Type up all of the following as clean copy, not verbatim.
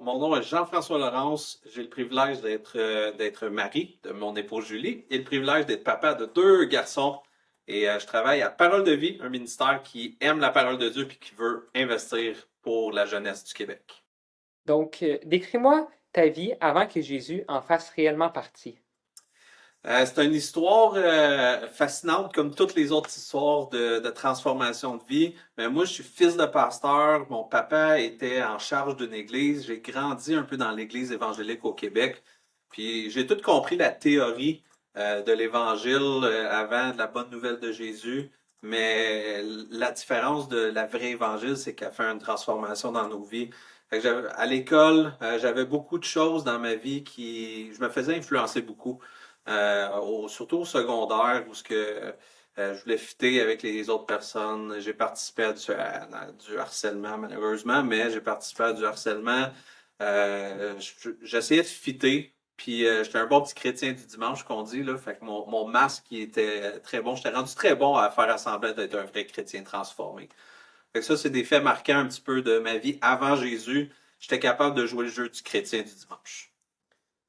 mon nom est Jean-François Laurence. J'ai le privilège d'être mari de mon épouse Julie et le privilège d'être papa de deux garçons. Et je travaille à Parole de Vie, un ministère qui aime la parole de Dieu et qui veut investir pour la jeunesse du Québec. Donc, décris-moi ta vie avant que Jésus en fasse réellement partie. C'est une histoire fascinante comme toutes les autres histoires de transformation de vie. Mais moi, je suis fils de pasteur. Mon papa était en charge d'une église. J'ai grandi un peu dans l'église évangélique au Québec. Puis j'ai tout compris la théorie de l'évangile avant de la bonne nouvelle de Jésus. Mais la différence de la vraie évangile, c'est qu'elle fait une transformation dans nos vies. Fait que à l'école, j'avais beaucoup de choses dans ma vie qui... Je me faisais influencer beaucoup surtout au secondaire où je voulais fitter avec les autres personnes. J'ai participé à du harcèlement, malheureusement, mais j'ai participé à du harcèlement. J'essayais de fitter, puis j'étais un bon petit chrétien du dimanche qu'on dit, là, fait que mon masque il était très bon. J'étais rendu très bon à faire semblant d'être un vrai chrétien transformé. Fait que ça, c'est des faits marquants un petit peu de ma vie avant Jésus. J'étais capable de jouer le jeu du chrétien du dimanche.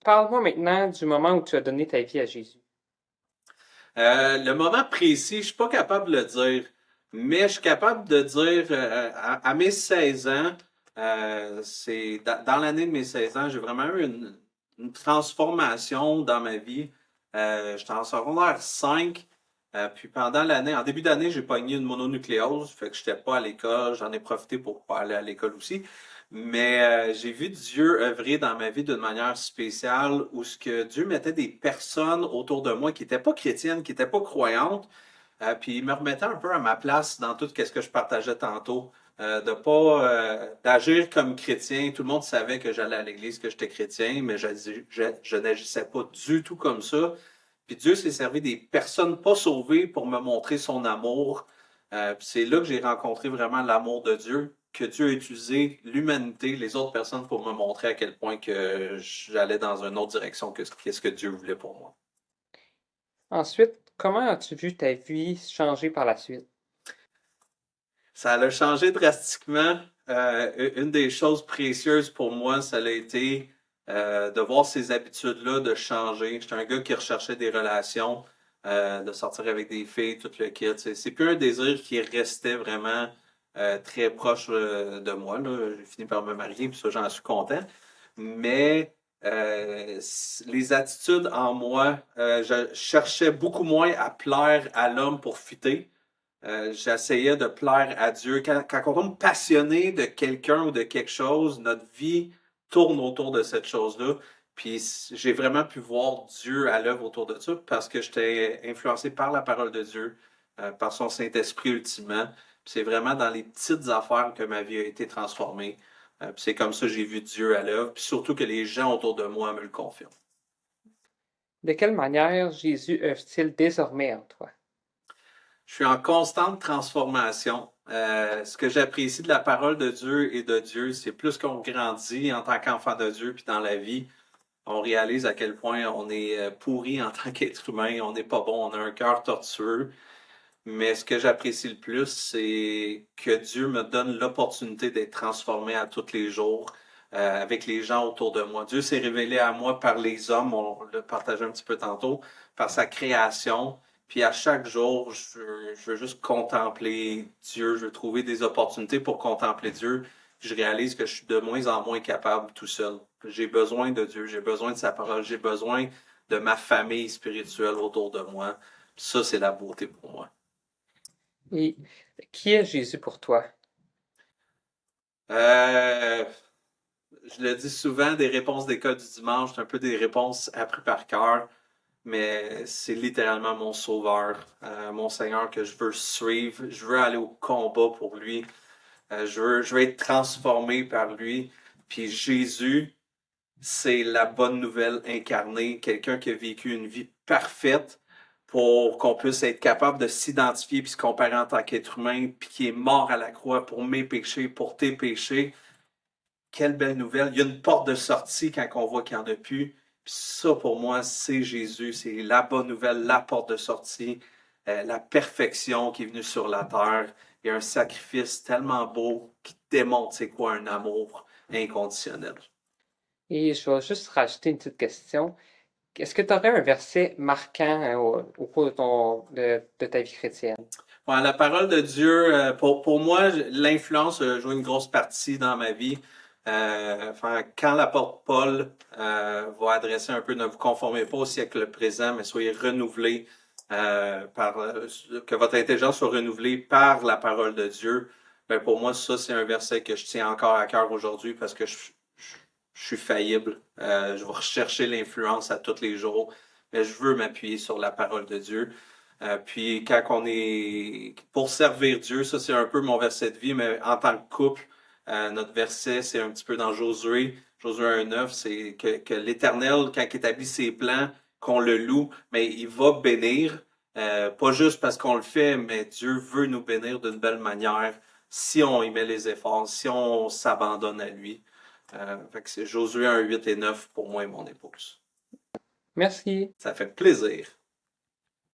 Parle-moi maintenant du moment où tu as donné ta vie à Jésus. Le moment précis, je suis pas capable de le dire, mais je suis capable de dire à mes 16 ans, c'est dans l'année de mes 16 ans, j'ai vraiment eu une transformation dans ma vie. J'étais en secondaire 5, puis pendant l'année, en début d'année, j'ai pogné une mononucléose, fait que j'étais pas à l'école, j'en ai profité pour pas aller à l'école aussi. Mais j'ai vu Dieu œuvrer dans ma vie d'une manière spéciale où ce que Dieu mettait des personnes autour de moi qui n'étaient pas chrétiennes, qui n'étaient pas croyantes, puis il me remettait un peu à ma place dans tout ce que je partageais tantôt, de pas d'agir comme chrétien. Tout le monde savait que j'allais à l'église, que j'étais chrétien, mais je n'agissais pas du tout comme ça. Puis Dieu s'est servi des personnes pas sauvées pour me montrer son amour. Puis c'est là que j'ai rencontré vraiment l'amour de Dieu, que Dieu a utilisé l'humanité, les autres personnes pour me montrer à quel point que j'allais dans une autre direction que ce que Dieu voulait pour moi. Ensuite, comment as-tu vu ta vie changer par la suite? Ça a changé drastiquement. Une des choses précieuses pour moi, ça a été de voir ces habitudes-là de changer. J'étais un gars qui recherchait des relations, de sortir avec des filles, tout le kit. C'est plus un désir qui restait vraiment très proche de moi, là. J'ai fini par me marier, puis ça, j'en suis content. Mais les attitudes en moi, je cherchais beaucoup moins à plaire à l'homme pour fitter. J'essayais de plaire à Dieu. Quand on tombe passionné de quelqu'un ou de quelque chose, notre vie tourne autour de cette chose-là. Puis j'ai vraiment pu voir Dieu à l'œuvre autour de ça parce que j'étais influencé par la parole de Dieu, par son Saint-Esprit ultimement. Puis c'est vraiment dans les petites affaires que ma vie a été transformée. Puis c'est comme ça que j'ai vu Dieu à l'œuvre. Puis surtout que les gens autour de moi me le confirment. De quelle manière Jésus œuvre-t-il désormais en toi? Je suis en constante transformation. Ce que j'apprécie de la parole de Dieu et de Dieu, c'est plus qu'on grandit en tant qu'enfant de Dieu, puis dans la vie, on réalise à quel point on est pourri en tant qu'être humain, on n'est pas bon, on a un cœur tortueux. Mais ce que j'apprécie le plus, c'est que Dieu me donne l'opportunité d'être transformé à tous les jours avec les gens autour de moi. Dieu s'est révélé à moi par les hommes, on le partageait un petit peu tantôt, par sa création. Puis à chaque jour, je veux juste contempler Dieu, je veux trouver des opportunités pour contempler Dieu. Je réalise que je suis de moins en moins capable tout seul. J'ai besoin de Dieu, j'ai besoin de sa parole, j'ai besoin de ma famille spirituelle autour de moi. Ça, c'est la beauté pour moi. Et qui est Jésus pour toi? Euh, je le dis souvent, des réponses d'école du dimanche, c'est un peu des réponses apprises par cœur, mais c'est littéralement mon sauveur, mon Seigneur que je veux suivre. Je veux aller au combat pour lui. Je veux être transformé par lui. Puis Jésus, c'est la bonne nouvelle incarnée, quelqu'un qui a vécu une vie parfaite pour qu'on puisse être capable de s'identifier puis se comparer en tant qu'être humain, puis qui est mort à la croix pour mes péchés, pour tes péchés. Quelle belle nouvelle. Il y a une porte de sortie quand on voit qu'il n'y en a plus. Puis ça, pour moi, c'est Jésus. C'est la bonne nouvelle, la porte de sortie, la perfection qui est venue sur la terre. Il y a un sacrifice tellement beau qui démontre c'est quoi un amour inconditionnel. Et je vais juste rajouter une petite question. Est-ce que tu aurais un verset marquant au cours de ta vie chrétienne? Ouais, la parole de Dieu, pour moi, l'influence a joué une grosse partie dans ma vie. Enfin, quand l'apôtre Paul va adresser un peu, ne vous conformez pas au siècle présent, mais soyez renouvelés que votre intelligence soit renouvelée par la parole de Dieu. Ben, pour moi, ça, c'est un verset que je tiens encore à cœur aujourd'hui parce que je suis faillible. Je vais rechercher l'influence à tous les jours, mais je veux m'appuyer sur la parole de Dieu. Puis quand on est pour servir Dieu, ça c'est un peu mon verset de vie, mais en tant que couple, notre verset c'est un petit peu dans Josué, Josué 1,9, c'est que l'Éternel, quand il établit ses plans, qu'on le loue, mais il va bénir, pas juste parce qu'on le fait, mais Dieu veut nous bénir d'une belle manière si on y met les efforts, si on s'abandonne à lui. Fait que c'est Josué 1,8 et 9 pour moi et mon épouse. Merci. Ça fait plaisir.